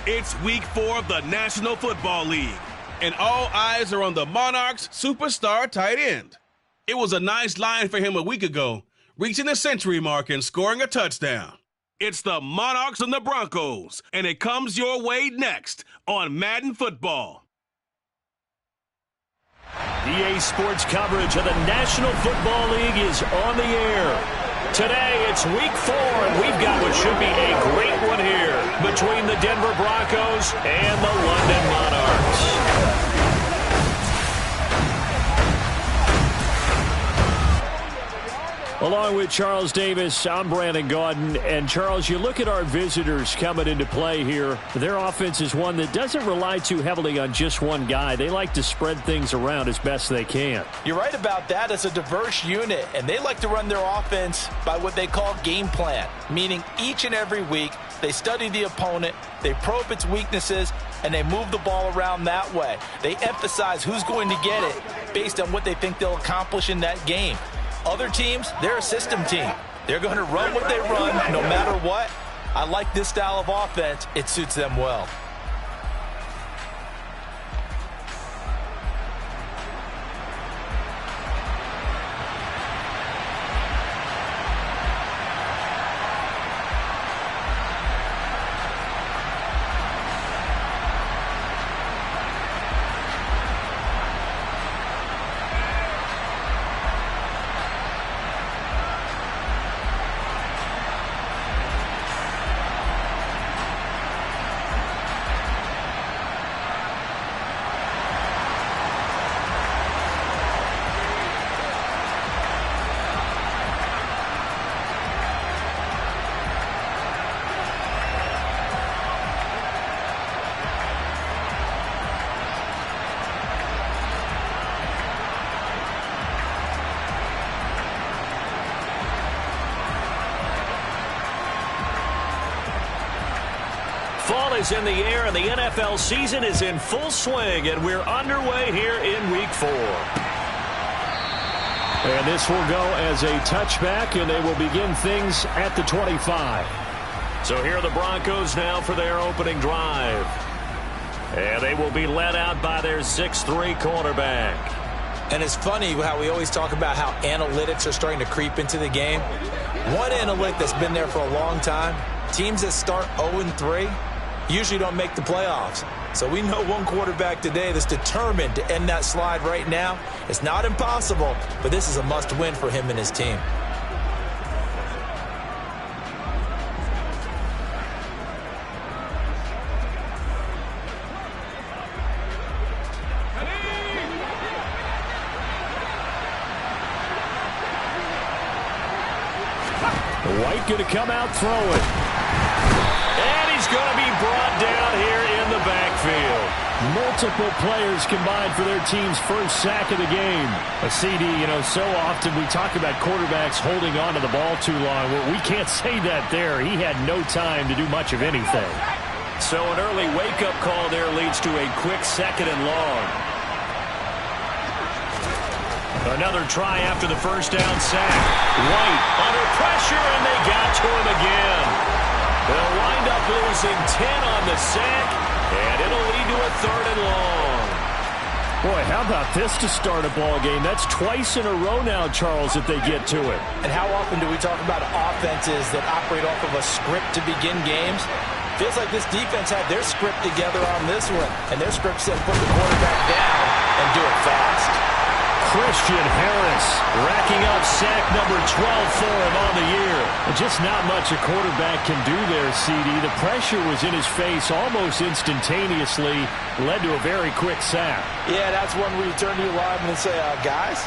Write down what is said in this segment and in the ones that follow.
It's week 4 of the National Football League, and all eyes are on the Monarchs' superstar tight end. It was a nice line for him a week ago, reaching the century mark and scoring a touchdown. It's the Monarchs and the Broncos, and it comes your way next on Madden Football. EA Sports coverage of the National Football League is on the air. Today, it's week 4, and we've got what should be a great one here between the Denver Broncos and the London Monarchs. Along with Charles Davis, I'm Brandon Gaudin. And, Charles, you look at our visitors coming into play here. Their offense is one that doesn't rely too heavily on just one guy. They like to spread things around as best they can. You're right about that. It's a diverse unit, and they like to run their offense by what they call game plan, meaning each and every week they study the opponent, they probe its weaknesses, and they move the ball around that way. They emphasize who's going to get it based on what they think they'll accomplish in that game. Other teams, they're a system team. They're going to run what they run no matter what. I like this style of offense. It suits them well. Fall is in the air, and the NFL season is in full swing, and we're underway here in Week 4. And this will go as a touchback, and they will begin things at the 25. So here are the Broncos now for their opening drive. And they will be led out by their 6'3" quarterback. And it's funny how we always talk about how analytics are starting to creep into the game. One analytic that's been there for a long time, teams that start 0-3 usually don't make the playoffs. So we know one quarterback today that's determined to end that slide right now. It's not impossible, but this is a must-win for him and his team. White going to come out throwing. And he's going to be brought down here in the backfield. Multiple players combined for their team's first sack of the game. A CD, so often we talk about quarterbacks holding on to the ball too long. Well, we can't say that there. He had no time to do much of anything. So an early wake-up call there leads to a quick 2nd and long. Another try after the first down sack. White under pressure, and they got to him again. They'll wind up losing 10 on the sack, and it'll lead to a 3rd and long. Boy, how about this to start a ball game? That's twice in a row now, Charles, if they get to it. And how often do we talk about offenses that operate off of a script to begin games? Feels like this defense had their script together on this one, and their script said put the quarterback down and do it fast. Christian Harris racking up sack number 12 for him on the year. Just not much a quarterback can do there, CD. The pressure was in his face almost instantaneously, led to a very quick sack. Yeah, that's one where you turn to your lineman and say, guys,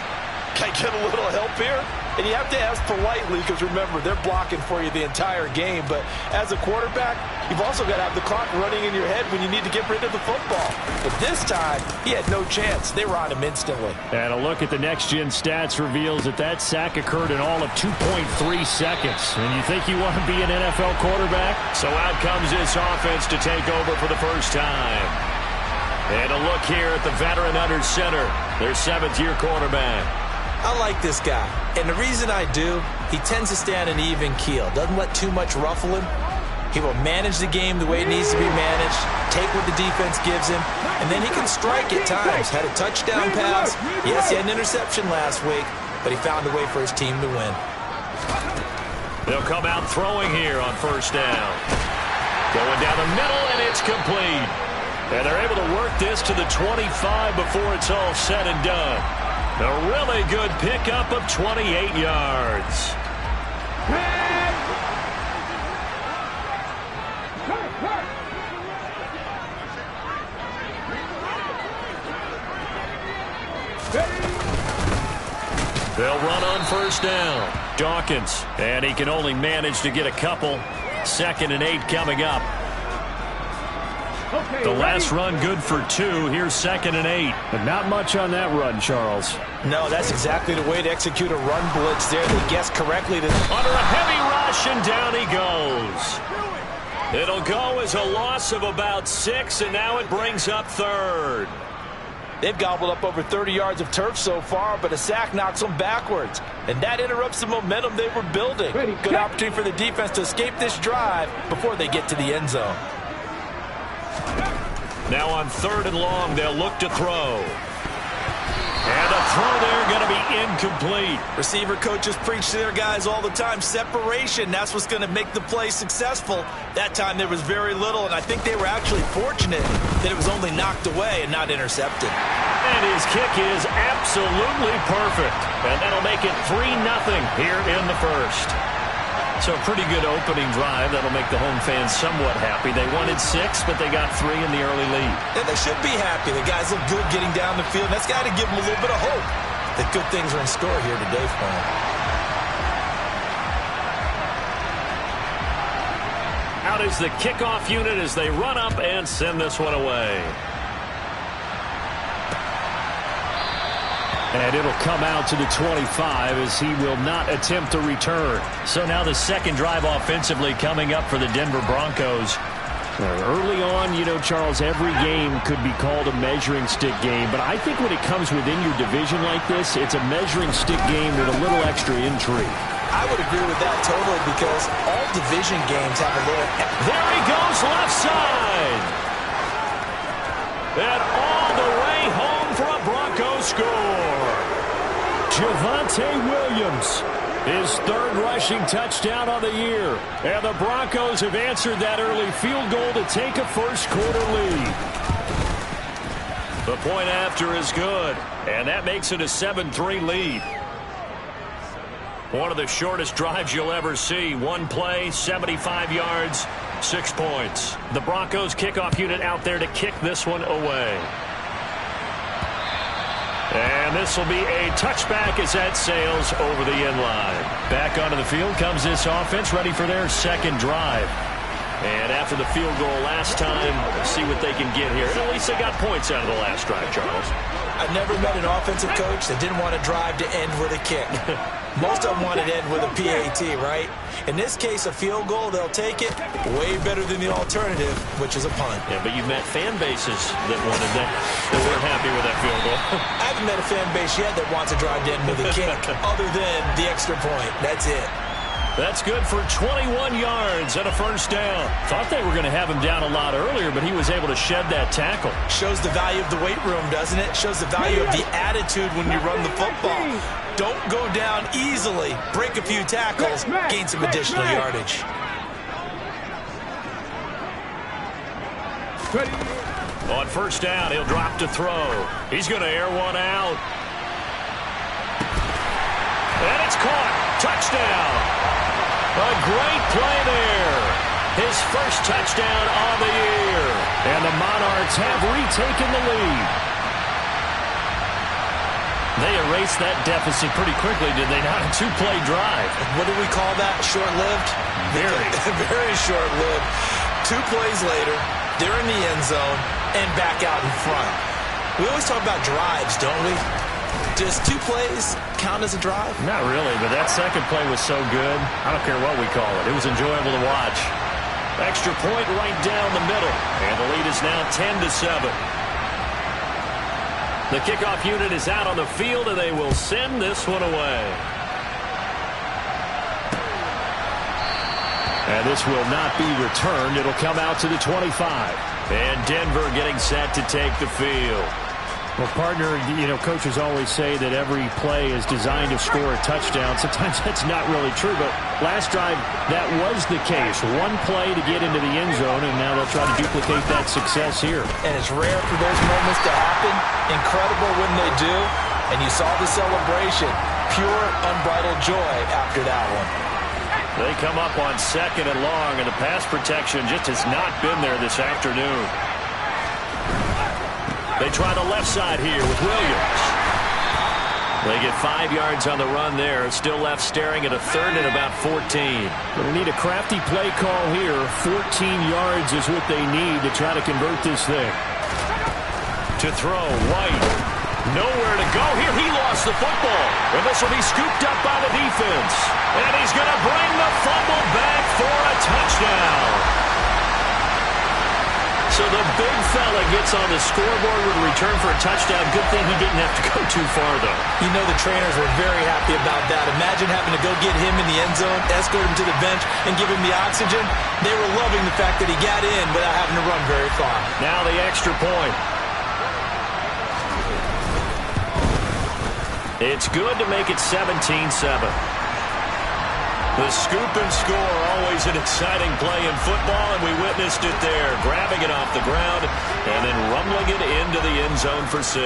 can I get a little help here? And you have to ask politely because, remember, they're blocking for you the entire game. But as a quarterback, you've also got to have the clock running in your head when you need to get rid of the football. But this time, he had no chance. They were on him instantly. And a look at the next-gen stats reveals that sack occurred in all of 2.3 seconds. And you think you want to be an NFL quarterback? So out comes this offense to take over for the first time. And a look here at the veteran under center, their 7th-year quarterback. I like this guy, and the reason I do, he tends to stay on an even keel. Doesn't let too much ruffle him. He will manage the game the way it needs to be managed, take what the defense gives him, and then he can strike at times. Had a touchdown pass. Yes, he had an interception last week, but he found a way for his team to win. They'll come out throwing here on first down. Going down the middle, and it's complete. And they're able to work this to the 25 before it's all said and done. A really good pickup of 28 yards. They'll run on first down. Dawkins, and he can only manage to get a couple. 2nd and 8 coming up. The last run good for 2. Here's 2nd and 8. But not much on that run, Charles. No, that's exactly the way to execute a run blitz there. They guessed correctly. Under a heavy rush, and down he goes. It'll go as a loss of about 6, and now it brings up 3rd. They've gobbled up over 30 yards of turf so far, but a sack knocks them backwards. And that interrupts the momentum they were building. Good opportunity for the defense to escape this drive before they get to the end zone. Now on 3rd and long, they'll look to throw. And a throw there going to be incomplete. Receiver coaches preach to their guys all the time. Separation, that's what's going to make the play successful. That time there was very little, and I think they were actually fortunate that it was only knocked away and not intercepted. And his kick is absolutely perfect. And that'll make it 3-0 here in the first. So a pretty good opening drive. That'll make the home fans somewhat happy. They wanted 6, but they got 3 in the early lead. And they should be happy. The guys look good getting down the field. That's got to give them a little bit of hope that good things are in store here today for them. Out is the kickoff unit as they run up and send this one away. And it'll come out to the 25 as he will not attempt to return. So now the second drive offensively coming up for the Denver Broncos. Early on, you know, Charles, every game could be called a measuring stick game. But I think when it comes within your division like this, it's a measuring stick game with a little extra intrigue. I would agree with that totally because all division games have a little... There he goes left side. And all the way home for a Bronco score. Javonte Williams, his 3rd rushing touchdown on the year. And the Broncos have answered that early field goal to take a first-quarter lead. The point after is good, and that makes it a 7-3 lead. One of the shortest drives you'll ever see. One play, 75 yards, 6 points. The Broncos kickoff unit out there to kick this one away. And this will be a touchback as that sails over the end line. Back onto the field comes this offense, ready for their second drive. And after the field goal last time, see what they can get here. At least they got points out of the last drive, Charles. I've never met an offensive coach that didn't want a drive to end with a kick. Most of them want it to end with a PAT, right? In this case, a field goal, they'll take it. Way better than the alternative, which is a punt. Yeah, but you've met fan bases that wanted that weren't happy with that field goal. I haven't met a fan base yet that wants a drive to end with a kick, other than the extra point. That's it. That's good for 21 yards and a first down. Thought they were going to have him down a lot earlier, but he was able to shed that tackle. Shows the value of the weight room, doesn't it? Shows the value of the attitude when you run the football. Don't go down easily. Break a few tackles. Gain some additional yardage. On first down, he'll drop to throw. He's going to air one out. And it's caught. Touchdown. A great play there. His first touchdown on the year. And the Monarchs have retaken the lead. They erased that deficit pretty quickly, did they not? A 2-play drive. What do we call that? Short-lived? Very short-lived. 2 plays later, they're in the end zone and back out in front. We always talk about drives, don't we? Does 2 plays count as a drive? Not really, but that second play was so good. I don't care what we call it. It was enjoyable to watch. Extra point right down the middle. And the lead is now 10-7. The kickoff unit is out on the field, and they will send this one away. And this will not be returned. It'll come out to the 25. And Denver getting set to take the field. Well, partner, coaches always say that every play is designed to score a touchdown. Sometimes that's not really true, but last drive, that was the case. One play to get into the end zone, and now they'll try to duplicate that success here. And it's rare for those moments to happen. Incredible when they do. And you saw the celebration. Pure, unbridled joy after that one. They come up on 2nd and long, and the pass protection just has not been there this afternoon. They try the left side here with Williams. They get 5 yards on the run there. Still left staring at a 3rd and about 14. They need a crafty play call here. 14 yards is what they need to try to convert this thing. To throw, White. Nowhere to go here. He lost the football. And this will be scooped up by the defense. And he's going to bring the fumble back for a touchdown. So the big fella gets on the scoreboard with a return for a touchdown. Good thing he didn't have to go too far, though. You know the trainers were very happy about that. Imagine having to go get him in the end zone, escort him to the bench, and give him the oxygen. They were loving the fact that he got in without having to run very far. Now the extra point. It's good to make it 17-7. The scoop and score, always an exciting play in football, and we witnessed it there, grabbing it off the ground and then rumbling it into the end zone for 6.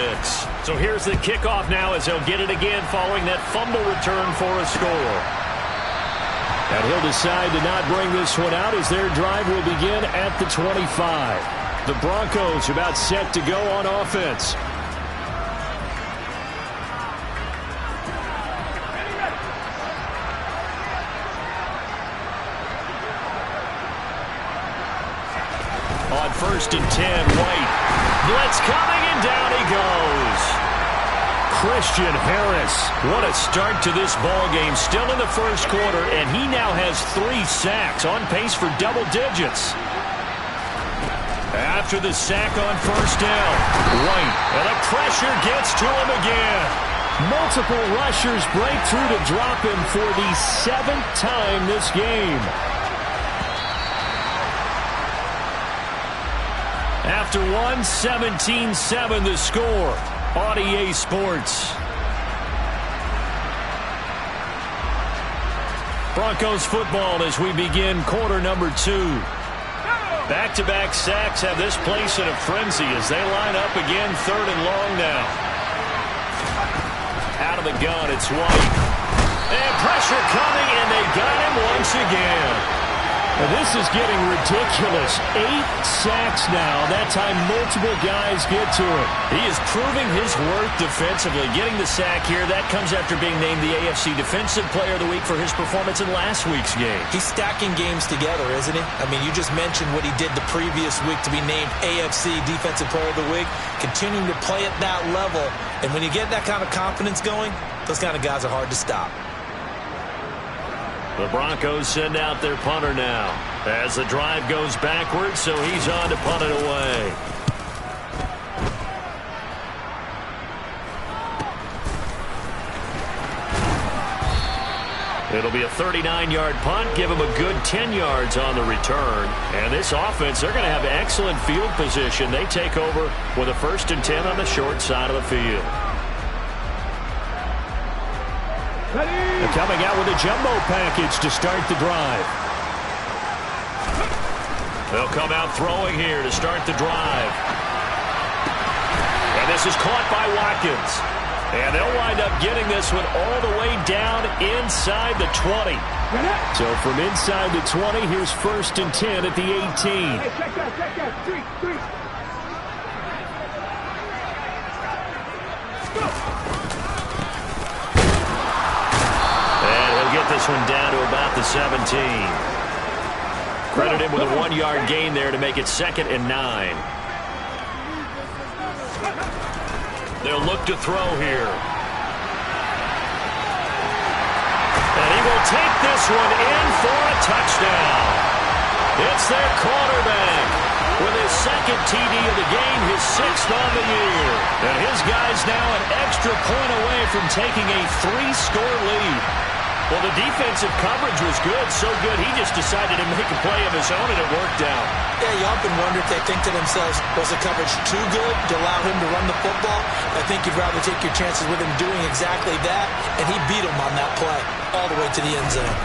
So here's the kickoff now as they'll get it again following that fumble return for a score. And he'll decide to not bring this one out as their drive will begin at the 25. The Broncos about set to go on offense. On 1st and 10, White. Blitz coming, and down he goes. Christian Harris. What a start to this ball game. Still in the first quarter, and he now has 3 sacks, on pace for double digits. After the sack on 1st down, White. And the pressure gets to him again. Multiple rushers break through to drop him for the 7th time this game. After 17-7 the score on EA Sports. Broncos football as we begin quarter number 2. Back-to-back sacks have this place in a frenzy as they line up again 3rd and long now. Out of the gun, it's White. And pressure coming, and they got him once again. And this is getting ridiculous. 8 sacks now. That time multiple guys get to him. He is proving his worth defensively. Getting the sack here, that comes after being named the AFC Defensive Player of the Week for his performance in last week's game. He's stacking games together, isn't he? I mean, you just mentioned what he did the previous week to be named AFC Defensive Player of the Week. Continuing to play at that level. And when you get that kind of confidence going, those kind of guys are hard to stop. The Broncos send out their punter now as the drive goes backwards, so he's on to punt it away. It'll be a 39-yard punt, give him a good 10 yards on the return. And this offense, they're going to have excellent field position. They take over with a 1st and 10 on the short side of the field. They're coming out with a jumbo package to start the drive. They'll come out throwing here to start the drive. And this is caught by Watkins. And they'll wind up getting this one all the way down inside the 20. So from inside the 20, here's 1st and 10 at the 18. Hey, check that. 3. Get this one down to about the 17. Credit him with a 1-yard gain there to make it 2nd and 9. They'll look to throw here. And he will take this one in for a touchdown. It's their quarterback with his 2nd TD of the game, his 6th on the year. And his guys now an extra point away from taking a 3-score lead. Well, the defensive coverage was good, so good he just decided to make a play of his own, and it worked out. Yeah, you often wonder if they think to themselves, was the coverage too good to allow him to run the football? I think you'd rather take your chances with him doing exactly that, and he beat him on that play all the way to the end zone.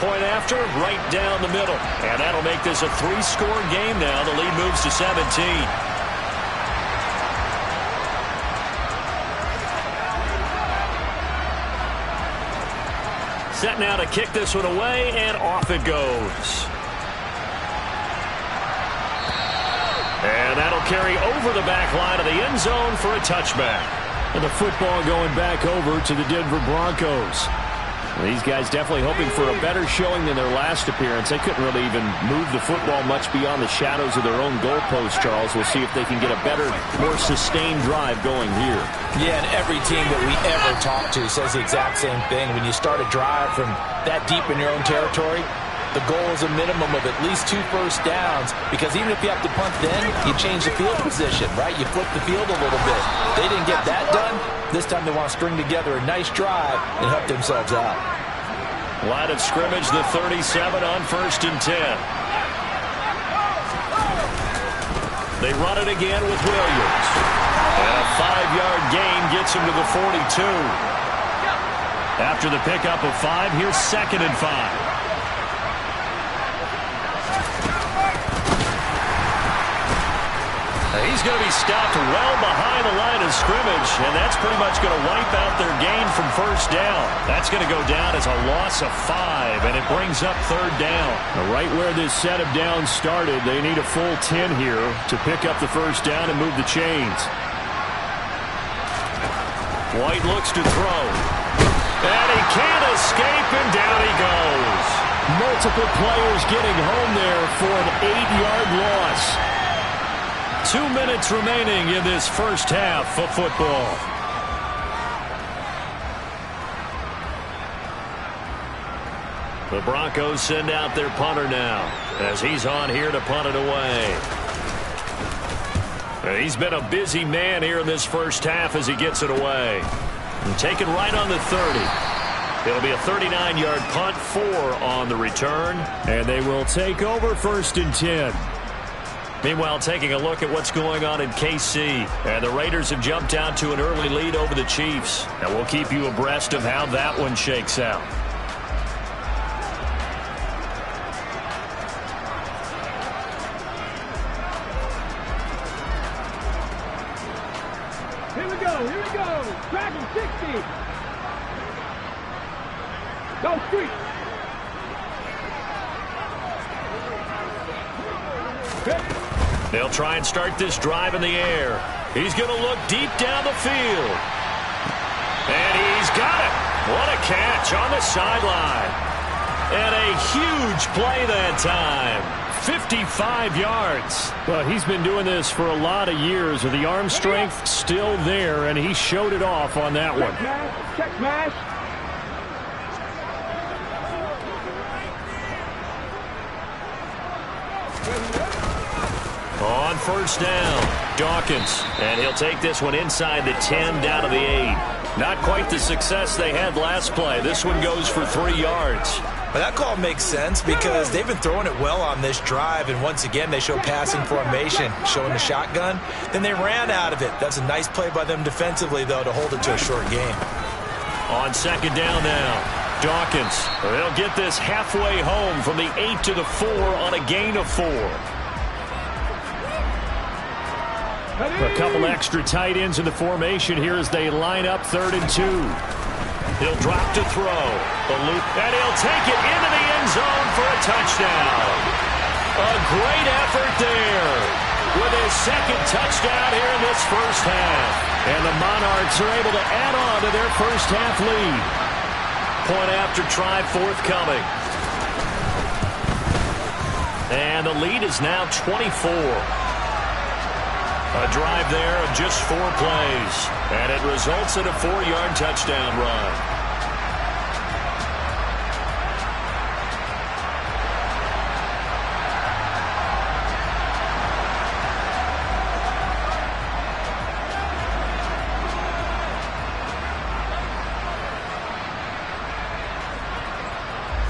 Point after, right down the middle. And that'll make this a 3-score game now. The lead moves to 17. Set now to kick this one away, and off it goes. And that'll carry over the back line of the end zone for a touchback. And the football going back over to the Denver Broncos. These guys definitely hoping for a better showing than their last appearance. They couldn't really even move the football much beyond the shadows of their own goalpost, Charles. We'll see if they can get a better, more sustained drive going here. Yeah, and every team that we ever talk to says the exact same thing. When you start a drive from that deep in your own territory, the goal is a minimum of at least 2 first downs, because even if you have to punt then, you change the field position, right? You flip the field a little bit. They didn't get that done. This time they want to string together a nice drive and help themselves out. Line of scrimmage, the 37 on 1st and 10. They run it again with Williams. And a 5-yard gain gets him to the 42. After the pickup of 5, here's 2nd and 5. He's going to be stopped well behind the line of scrimmage, and that's pretty much going to wipe out their gain from 1st down. That's going to go down as a loss of 5, and it brings up 3rd down. Right where this set of downs started, they need a full 10 here to pick up the 1st down and move the chains. White looks to throw, and he can't escape, and down he goes. Multiple players getting home there for an 8-yard loss. 2 minutes remaining in this first half of football. The Broncos send out their punter now as he's on here to punt it away. He's been a busy man here in this first half as he gets it away. And taken right on the 30. It'll be a 39-yard punt, 4 on the return. And they will take over 1st and 10. Meanwhile, taking a look at what's going on in KC. And the Raiders have jumped out to an early lead over the Chiefs. And we'll keep you abreast of how that one shakes out. Here we go. Dragon 60. Go street. They'll try and start this drive in the air. He's going to look deep down the field. And he's got it. What a catch on the sideline. And a huge play that time. 55 yards. Well, he's been doing this for a lot of years with the arm strength still there, and he showed it off on that one. Check smash. On 1st down, Dawkins. And he'll take this one inside the 10 down to the 8. Not quite the success they had last play. This one goes for 3 yards. But that call makes sense because they've been throwing it well on this drive, and once again they show passing formation, showing the shotgun. Then they ran out of it. That's a nice play by them defensively, though, to hold it to a short game. On 2nd down now, Dawkins. They'll get this halfway home from the 8 to the 4 on a gain of 4. A couple extra tight ends in the formation here as they line up 3rd and 2. He'll drop to throw. The loop, and he'll take it into the end zone for a touchdown. A great effort there with his 2nd touchdown here in this first half. And the Monarchs are able to add on to their first half lead. Point after try forthcoming. And the lead is now 24. A drive there of just 4 plays. And it results in a 4-yard touchdown run.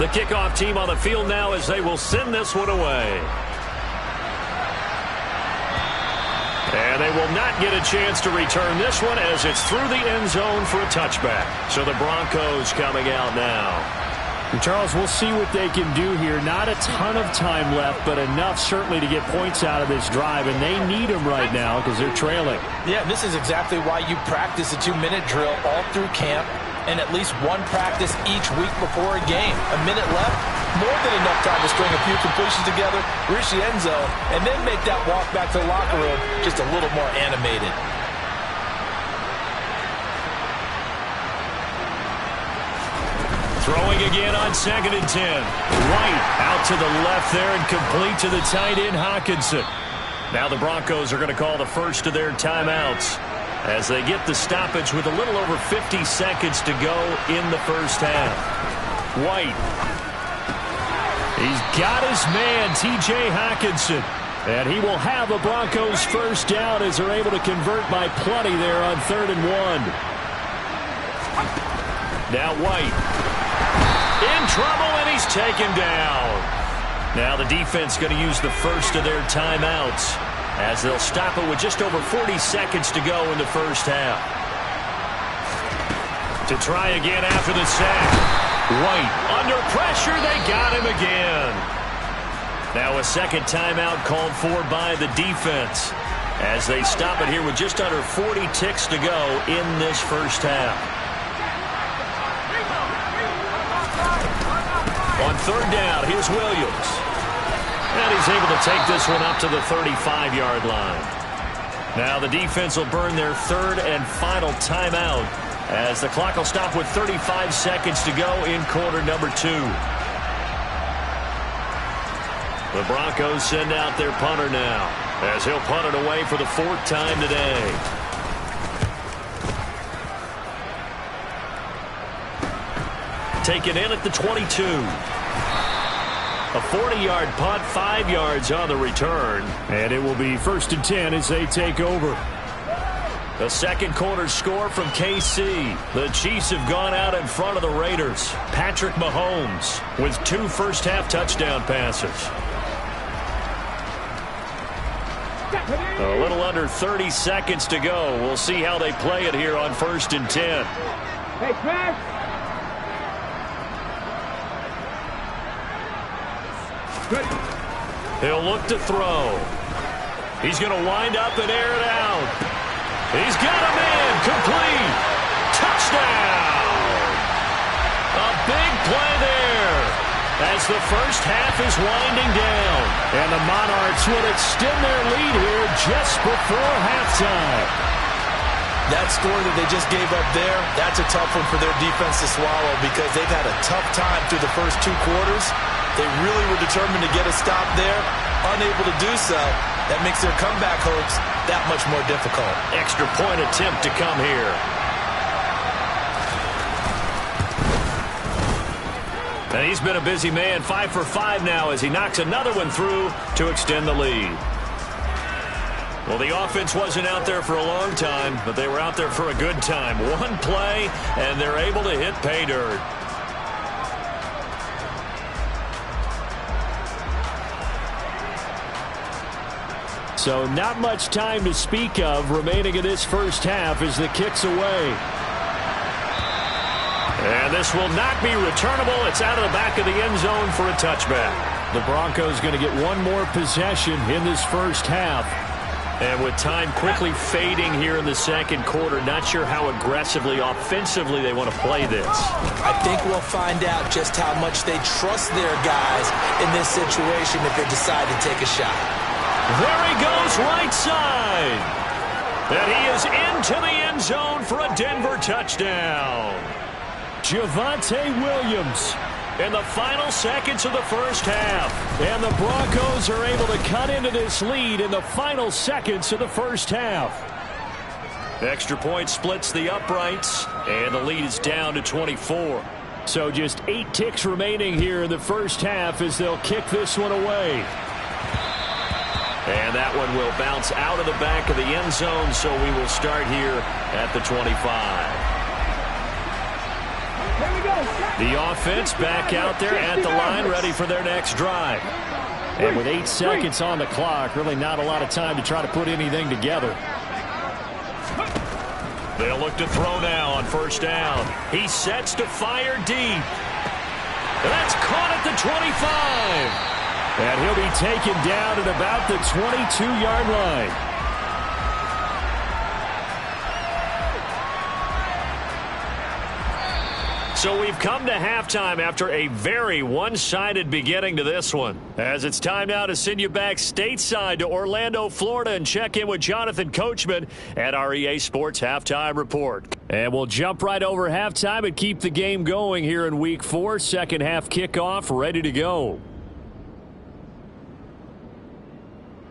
The kickoff team on the field now as they will send this one away. And they will not get a chance to return this one as it's through the end zone for a touchback. So the Broncos coming out now. And Charles, we'll see what they can do here. Not a ton of time left, but enough certainly to get points out of this drive, and they need them right now because they're trailing. Yeah, this is exactly why you practice a 2-minute drill all through camp and at least one practice each week before a game. A minute left, more than enough time to string a few completions together, reach the end zone, and then make that walk back to the locker room just a little more animated. Throwing again on 2nd and 10. White out to the left there and complete to the tight end, Hockenson. Now the Broncos are going to call the first of their timeouts as they get the stoppage with a little over 50 seconds to go in the first half. White. He's got his man, T.J. Hockenson. And he will have a Broncos first down as they're able to convert by plenty there on 3rd and 1. Now White. In trouble, and he's taken down. Now the defense going to use the first of their timeouts as they'll stop it with just over 40 seconds to go in the first half. To try again after the sack. White under pressure. They got him again. Now a second timeout called for by the defense as they stop it here with just under 40 ticks to go in this first half. On 3rd down, here's Williams. And he's able to take this one up to the 35-yard line. Now the defense will burn their 3rd and final timeout as the clock will stop with 35 seconds to go in quarter number 2. The Broncos send out their punter now as he'll punt it away for the 4th time today. Taken in at the 22. A 40-yard punt, 5 yards on the return. And it will be 1st and 10 as they take over. The second quarter score from KC. The Chiefs have gone out in front of the Raiders. Patrick Mahomes with 2 first-half touchdown passes. A little under 30 seconds to go. We'll see how they play it here on 1st and 10. Hey, Smash! He'll look to throw. He's going to wind up and air it out. He's got him in. Complete. Touchdown. A big play there as the first half is winding down. And the Monarchs will extend their lead here just before halftime. That score that they just gave up there, that's a tough one for their defense to swallow because they've had a tough time through the first 2 quarters. They really were determined to get a stop there, unable to do so. That makes their comeback hopes that much more difficult. Extra point attempt to come here. And he's been a busy man, 5 for 5 now as he knocks another one through to extend the lead. Well, the offense wasn't out there for a long time, but they were out there for a good time. One play, and they're able to hit pay dirt. So not much time to speak of remaining in this first half as the kick's away. And this will not be returnable. It's out of the back of the end zone for a touchback. The Broncos going to get one more possession in this first half. And with time quickly fading here in the second quarter, not sure how aggressively, offensively they want to play this. I think we'll find out just how much they trust their guys in this situation if they decide to take a shot. There he goes, right side. And he is into the end zone for a Denver touchdown. Javonte Williams in the final seconds of the first half. And the Broncos are able to cut into this lead in the final seconds of the first half. Extra point splits the uprights, and the lead is down to 24. So just 8 ticks remaining here in the first half as they'll kick this one away. And that one will bounce out of the back of the end zone, so we will start here at the 25. Here we go. The offense back out there at the line, ready for their next drive. And with 8 seconds on the clock, really not a lot of time to try to put anything together. They'll look to throw now on first down. He sets to fire deep. That's caught at the 25. And he'll be taken down at about the 22-yard line. So we've come to halftime after a very one-sided beginning to this one. As it's time now to send you back stateside to Orlando, Florida, and check in with Jonathan Coachman at our EA Sports Halftime Report. And we'll jump right over halftime and keep the game going here in Week 4. Second half kickoff ready to go.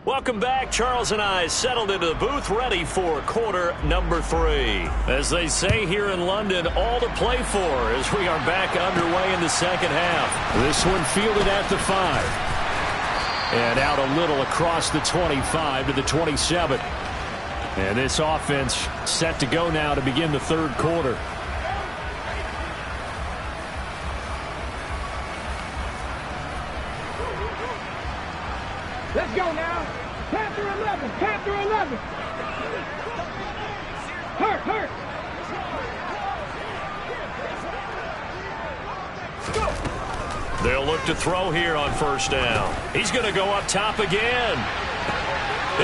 Welcome back. Charles and I settled into the booth ready for quarter number 3. As they say here in London, all to play for as we are back underway in the second half. This one fielded at the 5. And out a little across the 25 to the 27. And this offense set to go now to begin the third quarter. Let's go now. Panther 11. Panther 11. Hurt. Go. They'll look to throw here on first down. He's going to go up top again.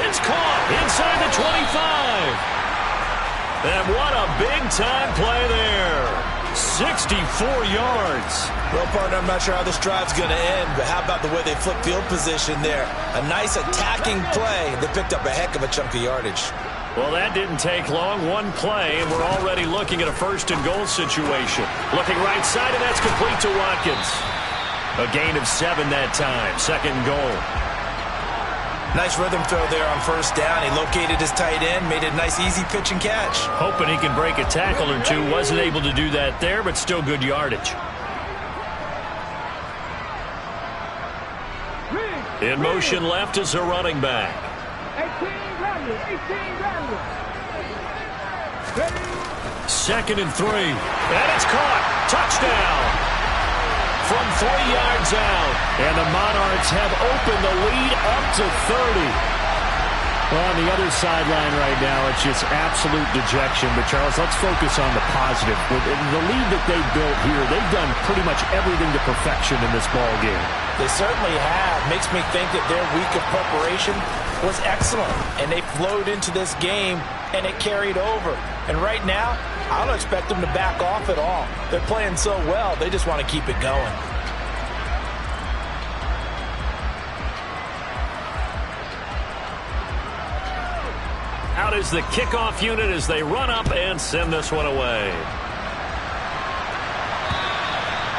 It's caught inside the 25. And what a big-time play there. 64 yards. Well, partner, I'm not sure how this drive's going to end, but how about the way they flip field position there? A nice attacking play. They picked up a heck of a chunk of yardage. Well, that didn't take long. One play, and we're already looking at a first-and-goal situation. Looking right side, and that's complete to Watkins. A gain of 7 that time. Second and goal. Nice rhythm throw there on first down. He located his tight end, made it a nice easy pitch and catch. Hoping he can break a tackle or two. Wasn't able to do that there, but still good yardage. In motion left is a running back. 18 grounded. Second and 3. And it's caught. Touchdown. From 3 yards out. And the Monarchs have opened the lead up to 30. Well, on the other sideline right now, it's just absolute dejection. But, Charles, let's focus on the positive. With the lead that they built here, they've done pretty much everything to perfection in this ball game. They certainly have. Makes me think that their week of preparation was excellent. And they flowed into this game, and it carried over. And right now, I don't expect them to back off at all. They're playing so well, they just want to keep it going. Out is the kickoff unit as they run up and send this one away.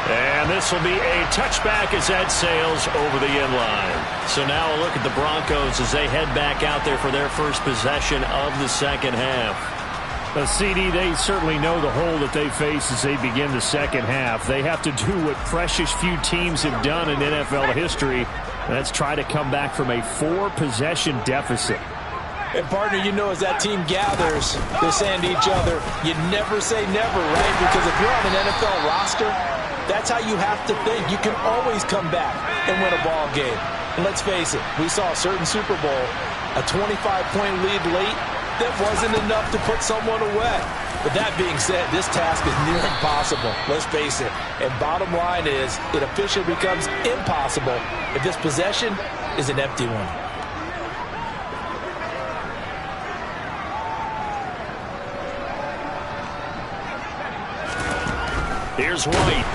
And this will be a touchback as that sails over the end line. So now a look at the Broncos as they head back out there for their first possession of the second half. CD, they certainly know the hole that they face as they begin the second half. They have to do what precious few teams have done in NFL history. That's try to come back from a 4-possession deficit. And, partner, you know as that team gathers, they're saying to each other, you never say never, right? Because if you're on an NFL roster, that's how you have to think. You can always come back and win a ball game. And let's face it, we saw a certain Super Bowl, a 25-point lead late, that wasn't enough to put someone away. But that being said, this task is near impossible. Let's face it. And bottom line is, it officially becomes impossible if this possession is an empty one. Here's White.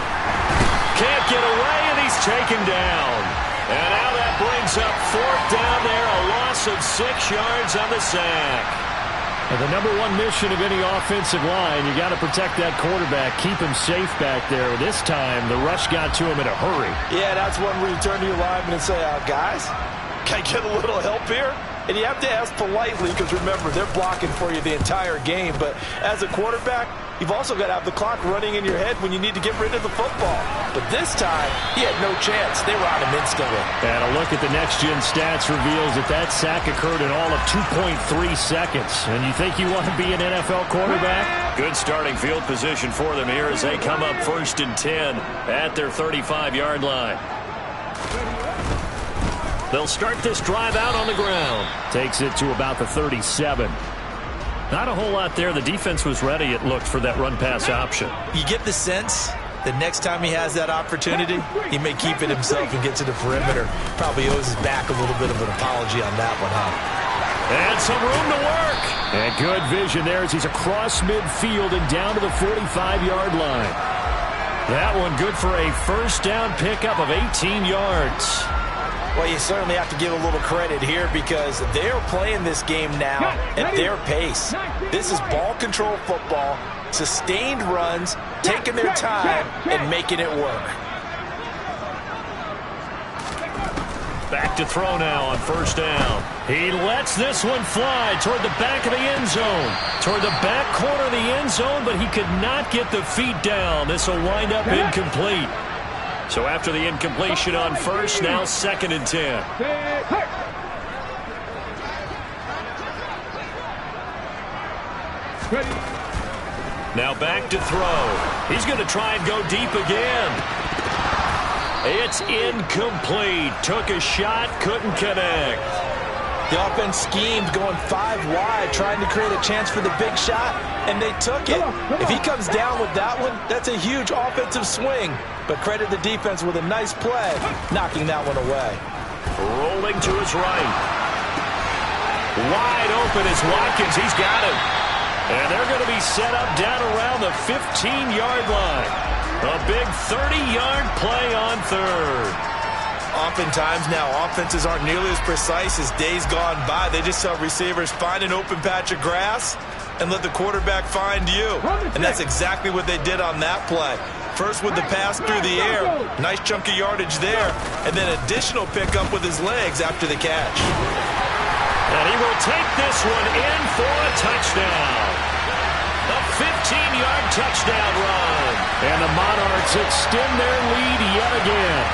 Can't get away, and he's taken down. And now that brings up fourth down there, a loss of 6 yards on the sack. And the number one mission of any offensive line, you got to protect that quarterback, keep him safe back there. This time, the rush got to him in a hurry. Yeah, that's one where you turn to your lineman and say, guys, can I get a little help here? And you have to ask politely because, remember, they're blocking for you the entire game. But as a quarterback, you've also got to have the clock running in your head when you need to get rid of the football. But this time, he had no chance. They were on him instantly. And a look at the next-gen stats reveals that sack occurred in all of 2.3 seconds. And you think you want to be an NFL quarterback? Good starting field position for them here as they come up 1st and 10 at their 35-yard line. They'll start this drive out on the ground. Takes it to about the 37. Not a whole lot there. The defense was ready, it looked, for that run-pass option. You get the sense that next time he has that opportunity, he may keep it himself and get to the perimeter. Probably owes his back a little bit of an apology on that one, huh? And some room to work. And good vision there as he's across midfield and down to the 45-yard line. That one good for a first down pickup of 18 yards. Well, you certainly have to give a little credit here because they're playing this game now at their pace. This is ball control football, sustained runs, taking their time, and making it work. Back to throw now on first down. He lets this one fly toward the back of the end zone. Toward the back corner of the end zone, but he could not get the feet down. This will wind up incomplete. So after the incompletion on first, now 2nd and 10. Now back to throw. He's going to try and go deep again. It's incomplete. Took a shot, couldn't connect. The offense schemed going 5 wide, trying to create a chance for the big shot, and they took it. If he comes down with that one, that's a huge offensive swing. But credit the defense with a nice play, knocking that one away. Rolling to his right. Wide open is Watkins. He's got him. And they're going to be set up down around the 15-yard line. A big 30-yard play on third. Oftentimes now, offenses aren't nearly as precise as days gone by. They just tell receivers, find an open patch of grass and let the quarterback find you. And that's exactly what they did on that play. First with the pass through the air, nice chunk of yardage there, and then additional pickup with his legs after the catch. And he will take this one in for a touchdown. A 15-yard touchdown run. And the Monarchs extend their lead yet again.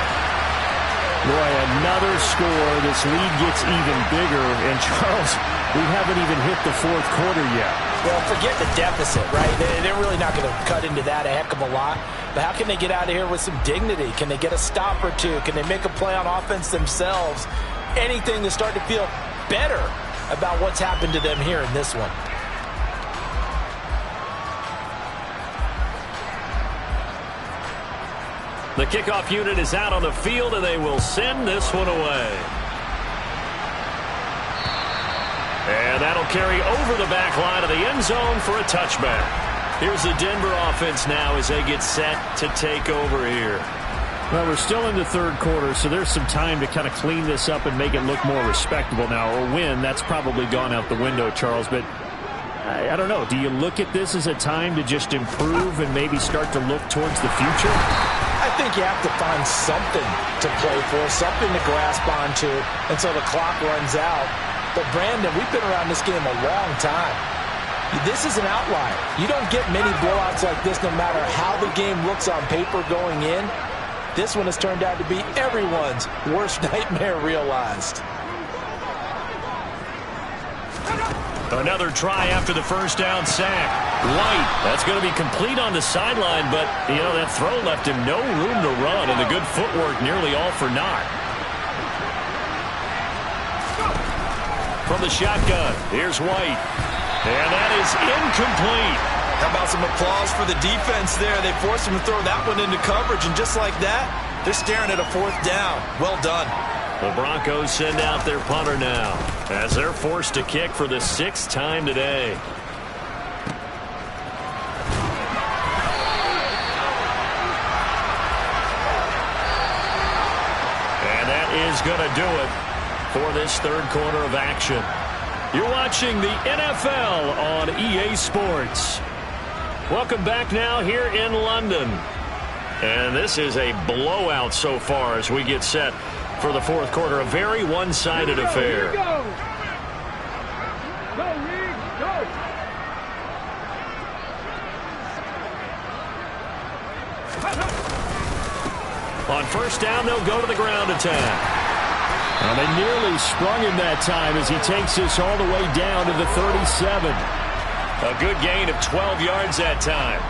Boy, another score. This lead gets even bigger. And, Charles, we haven't even hit the 4th quarter yet. Well, forget the deficit, right? They're really not going to cut into that a heck of a lot. But how can they get out of here with some dignity? Can they get a stop or two? Can they make a play on offense themselves? Anything to start to feel better about what's happened to them here in this one. The kickoff unit is out on the field, and they will send this one away. And that'll carry over the back line of the end zone for a touchback. Here's the Denver offense now as they get set to take over here. Well, we're still in the 3rd quarter, so there's some time to kind of clean this up and make it look more respectable now. Or win, that's probably gone out the window, Charles. But I don't know. Do you look at this as a time to just improve and maybe start to look towards the future? I think you have to find something to play for, something to grasp onto until the clock runs out. But, Brandon, we've been around this game a long time. This is an outlier. You don't get many blowouts like this no matter how the game looks on paper going in. This one has turned out to be everyone's worst nightmare realized. Another try after the first down sack. White, that's going to be complete on the sideline, but, you know, that throw left him no room to run, and the good footwork nearly all for naught. From the shotgun, here's White. And that is incomplete. How about some applause for the defense there? They forced him to throw that one into coverage, and just like that, they're staring at a 4th down. Well done. The Broncos send out their punter now as they're forced to kick for the 6th time today. And that is going to do it for this 3rd quarter of action. You're watching the NFL on EA Sports. Welcome back now here in London. And this is a blowout so far as we get set for the 4th quarter. A very one-sided affair. On first down, they'll go to the ground attack. And they nearly sprung him that time as he takes this all the way down to the 37. A good gain of 12 yards that time.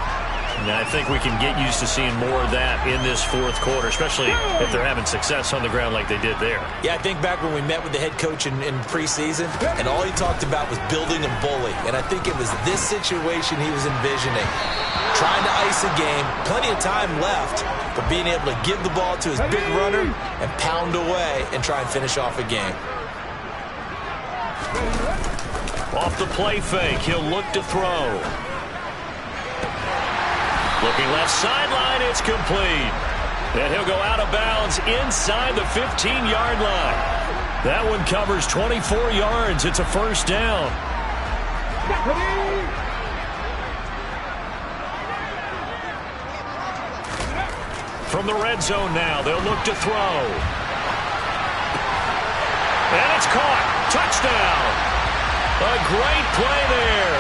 And I think we can get used to seeing more of that in this fourth quarter, especially if they're having success on the ground like they did there. Yeah, I think back when we met with the head coach in preseason, and all he talked about was building a bully. And I think it was this situation he was envisioning. Trying to ice a game, plenty of time left, but being able to give the ball to his big runner and pound away and try and finish off a game. Off the play fake, he'll look to throw. Looking left sideline, it's complete. And he'll go out of bounds inside the 15-yard line. That one covers 24 yards. It's a first down. From the red zone now, they'll look to throw. And it's caught. Touchdown. A great play there.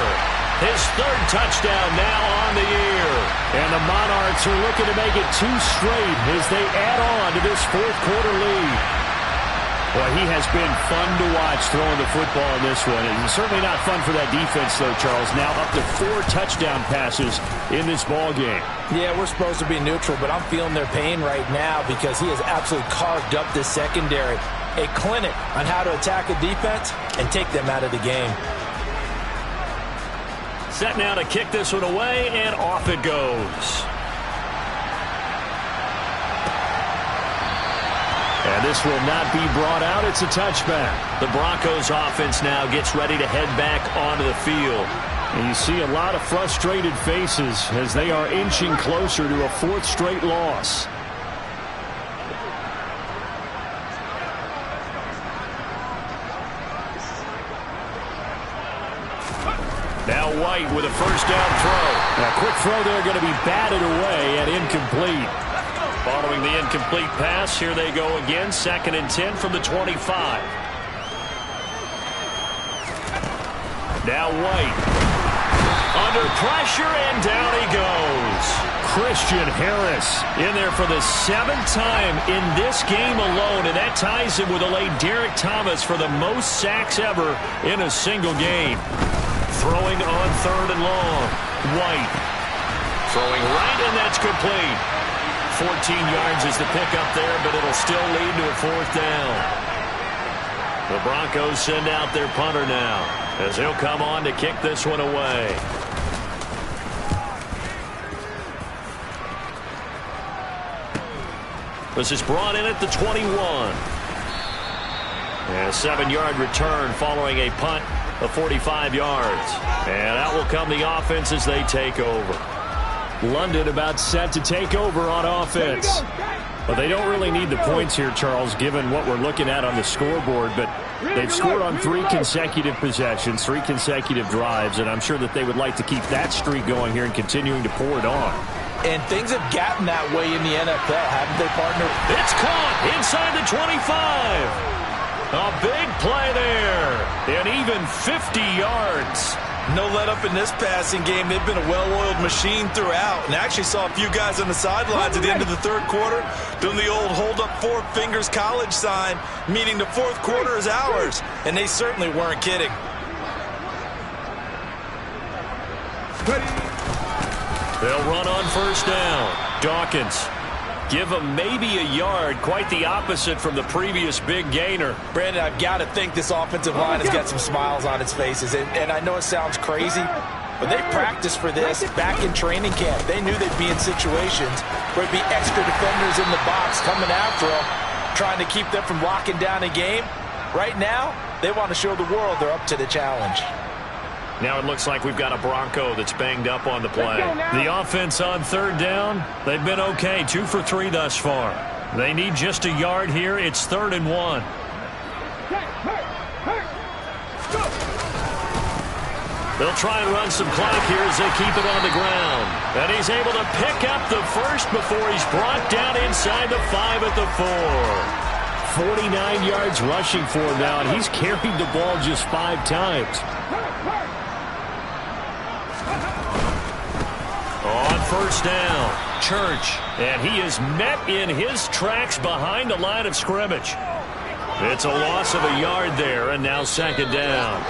His third touchdown now on the year. And the Monarchs are looking to make it 2 straight as they add on to this fourth quarter lead. Boy, he has been fun to watch throwing the football in this one. And certainly not fun for that defense, though, Charles. Now up to 4 touchdown passes in this ball game. Yeah, we're supposed to be neutral, but I'm feeling their pain right now because he has absolutely carved up this secondary. A clinic on how to attack a defense and take them out of the game. Set now to kick this one away, and off it goes. And this will not be brought out. It's a touchback. The Broncos offense now gets ready to head back onto the field. And you see a lot of frustrated faces as they are inching closer to a 4th straight loss. Now White with a first down throw. A quick throw there, going to be batted away and incomplete. Following the incomplete pass, here they go again. 2nd and 10 from the 25. Now White. Under pressure, and down he goes. Christian Harris in there for the 7th time in this game alone, and that ties him with a late Derek Thomas for the most sacks ever in a single game. Throwing on 3rd and long. White. Throwing right, and that's complete. 14 yards is the pickup there, but it'll still lead to a 4th down. The Broncos send out their punter now, as he'll come on to kick this one away. This is brought in at the 21. And a 7-yard return following a punt of 45 yards. And out will come the offense as they take over. London about set to take over on offense. But they don't really need the points here, Charles, given what we're looking at on the scoreboard. But they've scored on 3 consecutive possessions, 3 consecutive drives, and I'm sure that they would like to keep that streak going here and continuing to pour it on. And things have gotten that way in the NFL, haven't they, partner? It's caught inside the 25. A big play there, and even 50 yards. No let up in this passing game. They've been a well-oiled machine throughout. And I actually saw a few guys on the sidelines at the end of the third quarter doing the old hold up 4 fingers college sign, meaning the fourth quarter is ours. And they certainly weren't kidding. They'll run on first down. Dawkins. Give him maybe a yard, quite the opposite from the previous big gainer. Brandon, I've got to think this offensive line has got some smiles on its faces. And I know it sounds crazy, but they practiced for this back in training camp. They knew they'd be in situations where it'd be extra defenders in the box coming after them, trying to keep them from locking down a game. Right now, they want to show the world they're up to the challenge. Now it looks like we've got a Bronco that's banged up on the play. The offense on 3rd down, they've been okay, 2 for 3 thus far. They need just a yard here. It's 3rd and 1. They'll try and run some clock here as they keep it on the ground. And he's able to pick up the first before he's brought down inside the 5 at the 4. 49 yards rushing for him now, and he's carried the ball just 5 times. On first down, Church, and he is met in his tracks behind the line of scrimmage. It's a loss of a yard there, and now 2nd down.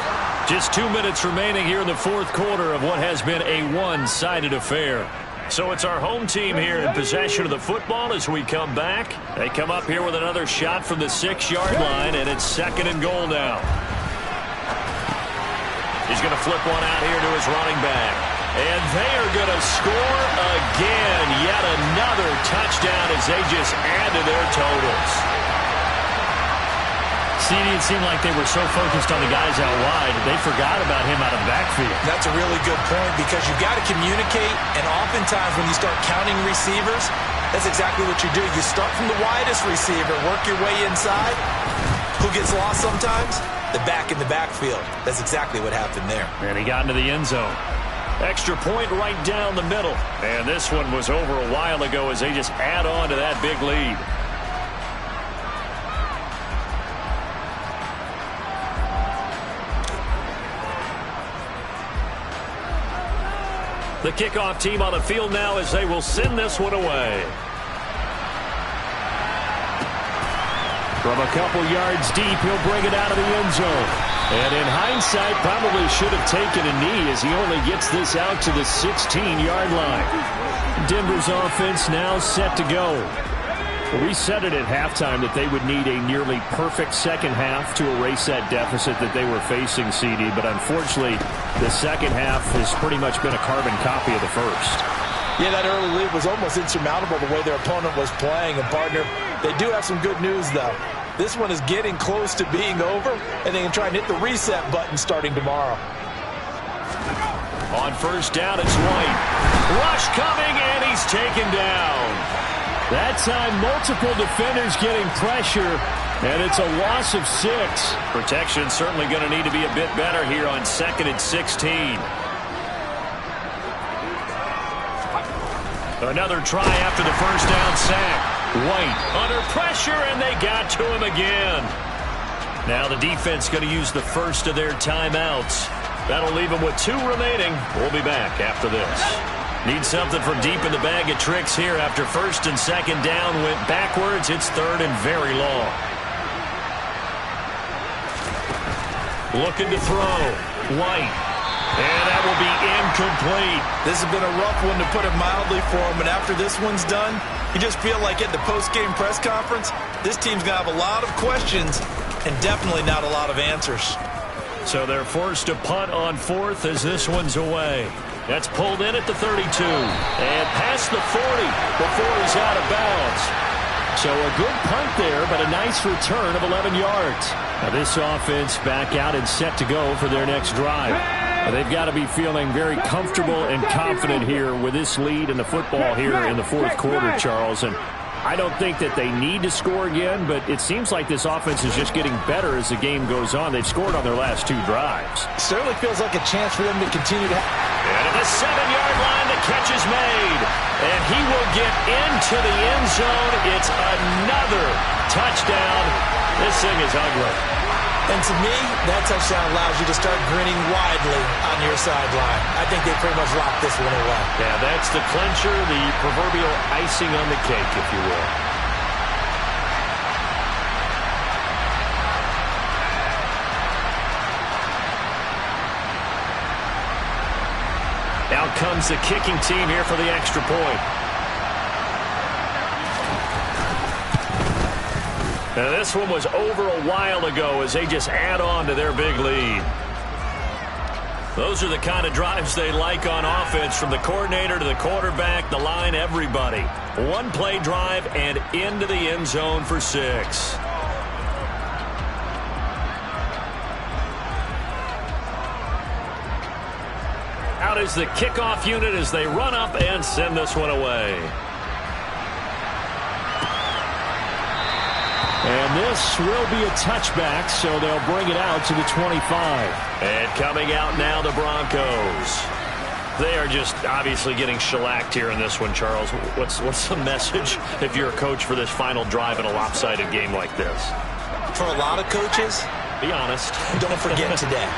Just 2 minutes remaining here in the fourth quarter of what has been a one-sided affair. So it's our home team here in possession of the football as we come back. They come up here with another shot from the 6-yard line, and it's 2nd and goal now. He's going to flip one out here to his running back. And they are going to score again. Yet another touchdown as they just add to their totals. CD, it seemed like they were so focused on the guys out wide, they forgot about him out of the backfield. That's a really good point because you've got to communicate, and oftentimes when you start counting receivers, that's exactly what you do. You start from the widest receiver, work your way inside. Who gets lost sometimes? The back in the backfield. That's exactly what happened there. And he got into the end zone. Extra point right down the middle. And this one was over a while ago as they just add on to that big lead. The kickoff team on the field now as they will send this one away. From a couple yards deep, he'll bring it out of the end zone. And in hindsight, probably should have taken a knee as he only gets this out to the 16-yard line. Denver's offense now set to go. We said it at halftime that they would need a nearly perfect second half to erase that deficit that they were facing, CD. But unfortunately, the second half has pretty much been a carbon copy of the first. Yeah, that early lead was almost insurmountable the way their opponent was playing. And, partner, they do have some good news, though. This one is getting close to being over, and they can try and hit the reset button starting tomorrow. On first down, it's White. Rush coming, and he's taken down. That time, multiple defenders getting pressure, and it's a loss of 6. Protection certainly going to need to be a bit better here on 2nd and 16. Another try after the first down sack. White under pressure, and they got to him again. Now the defense going to use the first of their timeouts. That'll leave them with 2 remaining. We'll be back after this. Need something from deep in the bag of tricks here after 1st and 2nd down went backwards. It's 3rd and very long. Looking to throw. White. And that will be incomplete. This has been a rough one, to put it mildly, for him. And after this one's done, you just feel like at the post-game press conference, this team's going to have a lot of questions and definitely not a lot of answers. So they're forced to punt on 4th as this one's away. That's pulled in at the 32 and past the 40 before he's out of bounds. So a good punt there, but a nice return of 11 yards. Now this offense back out and set to go for their next drive. Now they've got to be feeling very comfortable and confident here with this lead in the football here in the fourth quarter, Charles. And I don't think that they need to score again, but it seems like this offense is just getting better as the game goes on. They've scored on their last 2 drives. Certainly feels like a chance for them to continue to... And at the 7-yard line, the catch is made. And he will get into the end zone. It's another touchdown. This thing is ugly. And to me, that touchdown allows you to start grinning widely on your sideline. I think they pretty much locked this one away. Yeah, that's the clincher, the proverbial icing on the cake, if you will. Out comes the kicking team here for the extra point. Now this one was over a while ago as they just add on to their big lead. Those are the kind of drives they like on offense, from the coordinator to the quarterback, the line, everybody. 1-play drive and into the end zone for 6. Out is the kickoff unit as they run up and send this one away. And this will be a touchback, so they'll bring it out to the 25. And coming out now, the Broncos. They are just obviously getting shellacked here in this one, Charles. What's the message if you're a coach for this final drive in a lopsided game like this? For a lot of coaches, be honest. Don't forget today.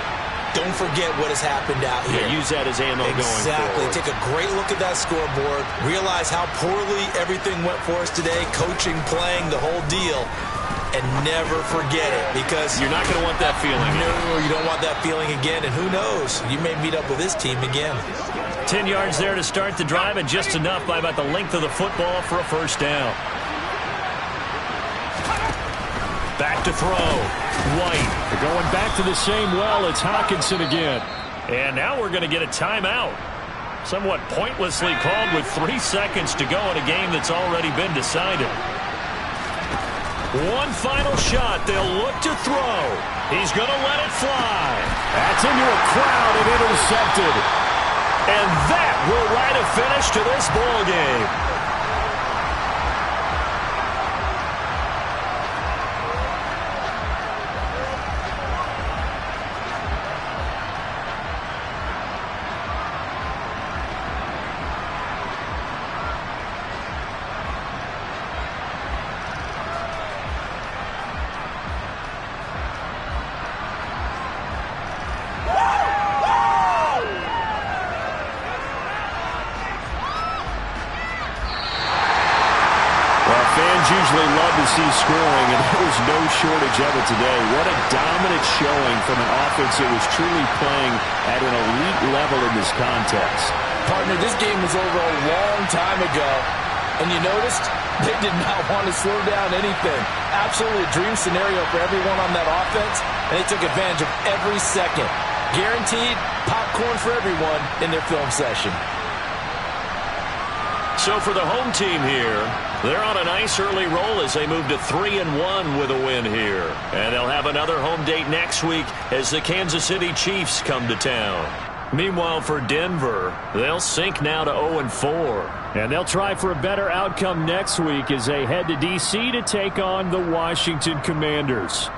Don't forget what has happened out here. Yeah, use that as ammo going forward. Exactly. Take a great look at that scoreboard. Realize how poorly everything went for us today. Coaching, playing, the whole deal. and never forget it, because you're not going to want that feeling. No, you don't want that feeling again, and who knows? You may meet up with this team again. 10 yards there to start the drive, and just enough by about the length of the football for a first down. Back to throw. White. They're going back to the same well. It's Hawkinson again. And now we're going to get a timeout. Somewhat pointlessly called with 3 seconds to go in a game that's already been decided. One final shot. They'll look to throw. He's going to let it fly. That's into a crowd and intercepted. And that will write a finish to this ball game. Usually love to see scoring, and there was no shortage of it today. What a dominant showing from an offense that was truly playing at an elite level in this contest. Partner, this game was over a long time ago, and you noticed they did not want to slow down anything. Absolutely a dream scenario for everyone on that offense, and they took advantage of every second. Guaranteed popcorn for everyone in their film session. So for the home team here, they're on a nice early roll as they move to 3-1 with a win here. And they'll have another home date next week as the Kansas City Chiefs come to town. Meanwhile, for Denver, they'll sink now to 0-4. And they'll try for a better outcome next week as they head to D.C. to take on the Washington Commanders.